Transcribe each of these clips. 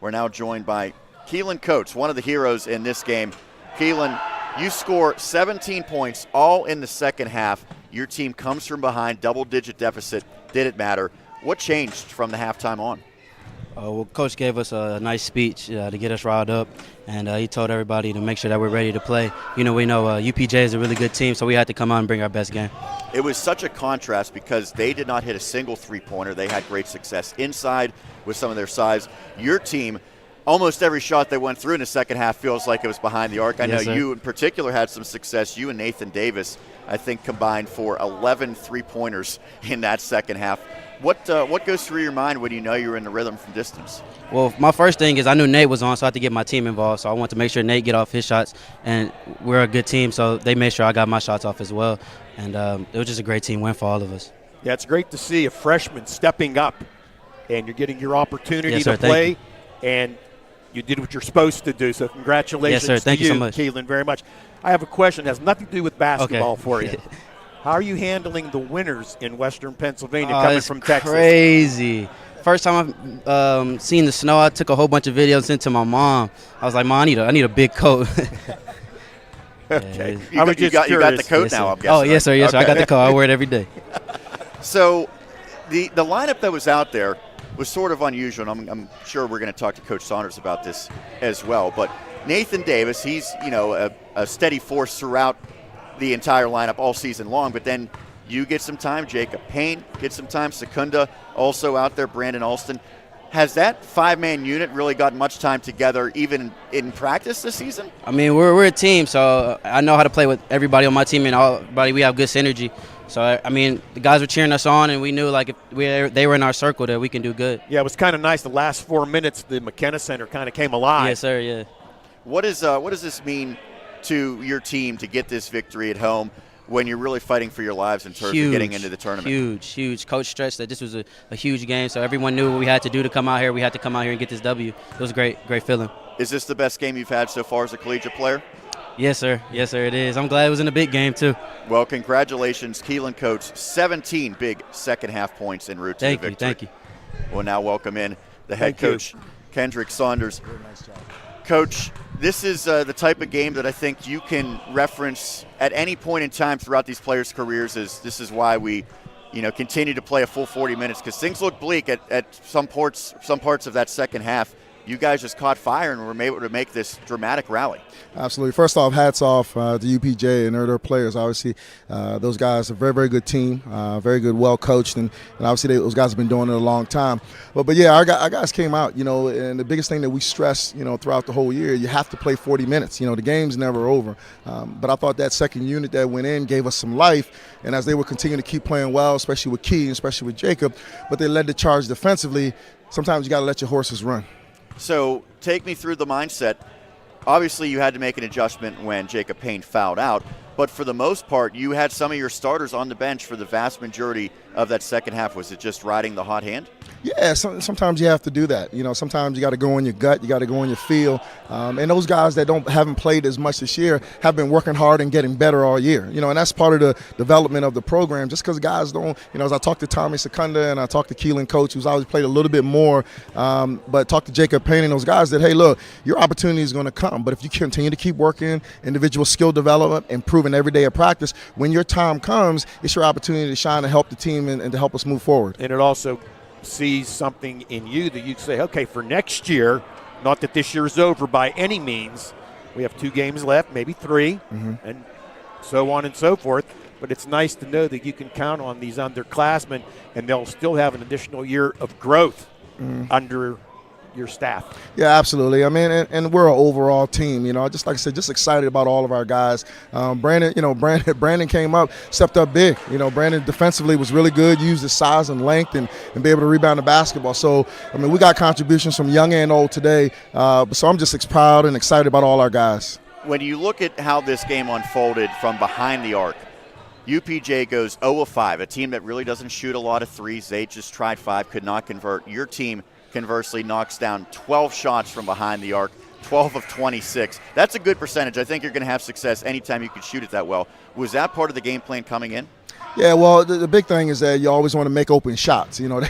We're now joined by Kealen Coates, one of the heroes in this game. Kealen, you score 17 points all in the second half. Your team comes from behind, double-digit deficit. Did it matter? What changed from the halftime on? Well, Coach gave us a nice speech to get us riled up, and he told everybody to make sure that we're ready to play. We know UPJ is a really good team, so we had to come out and bring our best game. It was such a contrast because they did not hit a single three-pointer. They had great success inside with some of their size. Your team, almost every shot they went through in the second half feels like it was behind the arc. I know you in particular had some success. You and Nathan Davis, I think, combined for 11 three-pointers in that second half. What goes through your mind when you know you're in the rhythm from distance? Well, my first thing is I knew Nate was on, so I had to get my team involved. So I wanted to make sure Nate get off his shots, and we're a good team, so they made sure I got my shots off as well. And it was just a great team win for all of us. Yeah, it's great to see a freshman stepping up, and you're getting your opportunity to play, and you did what you're supposed to do. So congratulations Thank you so much, Kealen, very much. I have a question. It has nothing to do with basketball for you. How are you handling the winners in Western Pennsylvania coming from Texas? Crazy. First time I've seen the snow, I took a whole bunch of videos sent to my mom. I was like, Mom, I need a big coat. Okay. You got the coat now, I'm guessing. Oh, yes, sir. Yes, sir. I got the coat. I wear it every day. So the lineup that was out there was sort of unusual, and I'm sure we're going to talk to Coach Saunders about this as well. But Nathan Davis, he's a steady force throughout the entire lineup all season long, but then you get some time. Jacob Payne gets some time. Secunda also out there. Brandon Alston. Has that five-man unit really gotten much time together, even in practice this season? I mean, we're a team, so I know how to play with everybody on my team, and everybody, we have good synergy. So, I mean, the guys were cheering us on, and we knew, like, if they were in our circle, that we can do good. Yeah, it was kind of nice. The last 4 minutes, the McKenna Center kind of came alive. Yes, sir, yeah. What does this mean to your team to get this victory at home when you're really fighting for your lives in terms of getting into the tournament? Huge. Coach stressed that this was a huge game, so everyone knew what we had to do to come out here. We had to come out here and get this W. It was a great feeling. Is this the best game you've had so far as a collegiate player? Yes, sir. Yes, sir, it is. I'm glad it was in a big game, too. Well, congratulations, Kealen Coates. 17 big second-half points en route to the victory. Thank you. We'll now welcome in the head coach, Kendrick Saunders. Very nice job. Coach, this is the type of game that I think you can reference at any point in time throughout these players' careers. This is why we, continue to play a full 40 minutes, because things look bleak at some parts of that second half. You guys just caught fire and were able to make this dramatic rally. Absolutely. First off, hats off to UPJ and their players. Obviously, those guys are a very, very good team, very good, well coached, and obviously those guys have been doing it a long time. But yeah, our guys came out, and the biggest thing that we stress, throughout the whole year, you have to play 40 minutes. The game's never over. But I thought that second unit that went in gave us some life, and as they were continuing to keep playing well, especially with Key, especially with Jacob, but they led the charge defensively. Sometimes you got to let your horses run. So take me through the mindset. Obviously, you had to make an adjustment when Jacob Payne fouled out, but for the most part, you had some of your starters on the bench for the vast majority of that second half. Was it just riding the hot hand? Yeah, sometimes you have to do that. Sometimes you got to go on your gut, you got to go on your feel. And those guys that haven't played as much this year have been working hard and getting better all year. And that's part of the development of the program. Just because guys don't, as I talked to Tommy Secunda and I talked to Kealen Coates, who's always played a little bit more, but talked to Jacob Payne and those guys that, hey, look, your opportunity is going to come. But if you continue to keep working, individual skill development, improving every day of practice, when your time comes, it's your opportunity to shine and help the team and to help us move forward. And it also sees something in you that you say, okay, for next year, not that this year's over by any means, we have 2 games left, maybe 3, and so on and so forth, but it's nice to know that you can count on these underclassmen and they'll still have an additional year of growth under your staff. Yeah, absolutely. I mean, and we're an overall team, just like I said, just excited about all of our guys. Brandon came up, stepped up big. Brandon defensively was really good, used his size and length and be able to rebound the basketball. So, I mean, we got contributions from young and old today. So I'm just proud and excited about all our guys. When you look at how this game unfolded from behind the arc, UPJ goes 0 of 5, a team that really doesn't shoot a lot of threes. They just tried 5, could not convert. Your team conversely knocks down 12 shots from behind the arc, 12 of 26. That's a good percentage. I think you're going to have success anytime you can shoot it that well. Was that part of the game plan coming in? Yeah, well, the big thing is that you always want to make open shots. You know,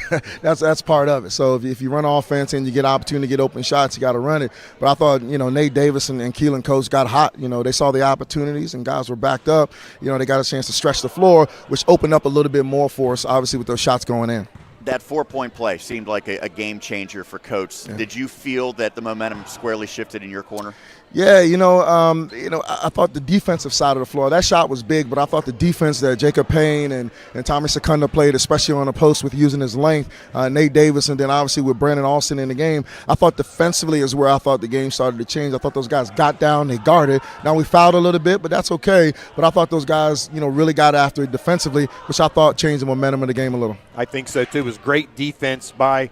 that's part of it. So if you run offense and you get opportunity to get open shots, you got to run it. But I thought, Nate Davis and Kealen coach got hot. They saw the opportunities and guys were backed up. They got a chance to stretch the floor, which opened up a little bit more for us, obviously, with those shots going in. That 4-point play seemed like a game changer for Coach. Yeah. Did you feel that the momentum squarely shifted in your corner? Yeah, I thought the defensive side of the floor, that shot was big, but I thought the defense that Jacob Payne and Tommy Secunda played, especially on the post with using his length, Nate Davis, and then obviously with Brandon Austin in the game, I thought defensively is where I thought the game started to change. I thought those guys got down, they guarded. Now we fouled a little bit, but that's okay. But I thought those guys, really got after it defensively, which I thought changed the momentum of the game a little. I think so, too. It was great defense by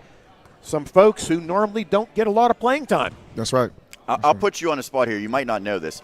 some folks who normally don't get a lot of playing time. That's right. I'll put you on the spot here. You might not know this.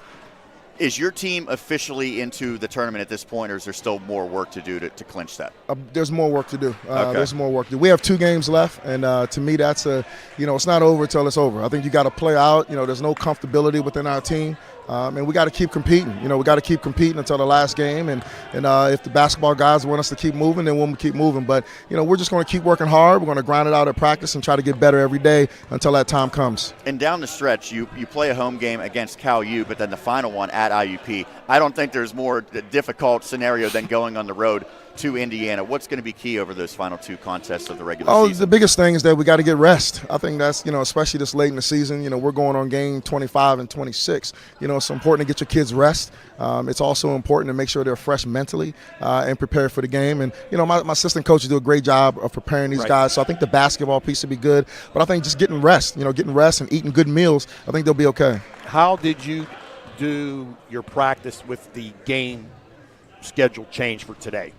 Is your team officially into the tournament at this point, or is there still more work to do to clinch that? There's more work to do. Okay. There's more work to do. We have 2 games left, and to me that's it's not over until it's over. I think you got to play out. There's no comfortability within our team. And we got to keep competing. We got to keep competing until the last game. And if the basketball guys want us to keep moving, then we'll keep moving. But, we're just going to keep working hard. We're going to grind it out at practice and try to get better every day until that time comes. And down the stretch, you play a home game against Cal U, but then the final one at IUP. I don't think there's more difficult scenario than going on the road to Indiana. What's going to be key over those final 2 contests of the regular season? The biggest thing is that we got to get rest. I think that's, especially this late in the season, we're going on game 25 and 26. It's important to get your kids rest. It's also important to make sure they're fresh mentally and prepared for the game. And, my assistant coaches do a great job of preparing these guys. So I think the basketball piece will be good. But I think just getting rest, and eating good meals, I think they'll be okay. How did you do your practice with the game schedule change for today?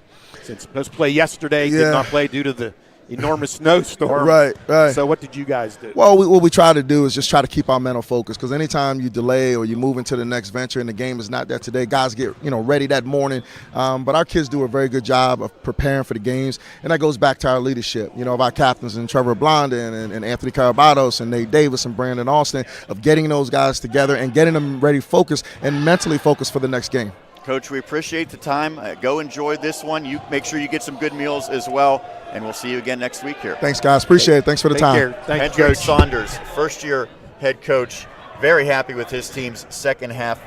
Since supposed to play yesterday, did not play due to the enormous snowstorm. Right. So what did you guys do? Well, what we try to do is just try to keep our mental focus, because anytime you delay or you move into the next venture and the game is not there today, guys get ready that morning. But our kids do a very good job of preparing for the games, and that goes back to our leadership, of our captains and Trevor Blondin and Anthony Carabatos and Nate Davis and Brandon Austin, of getting those guys together and getting them ready, focused, and mentally focused for the next game. Coach, we appreciate the time. Go enjoy this one. You make sure you get some good meals as well, and we'll see you again next week here. Thanks, guys. Appreciate it. Thanks for the time. Take care. Thank you, Kendrick Coach. Saunders, first-year head coach, very happy with his team's second half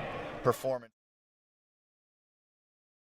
performance.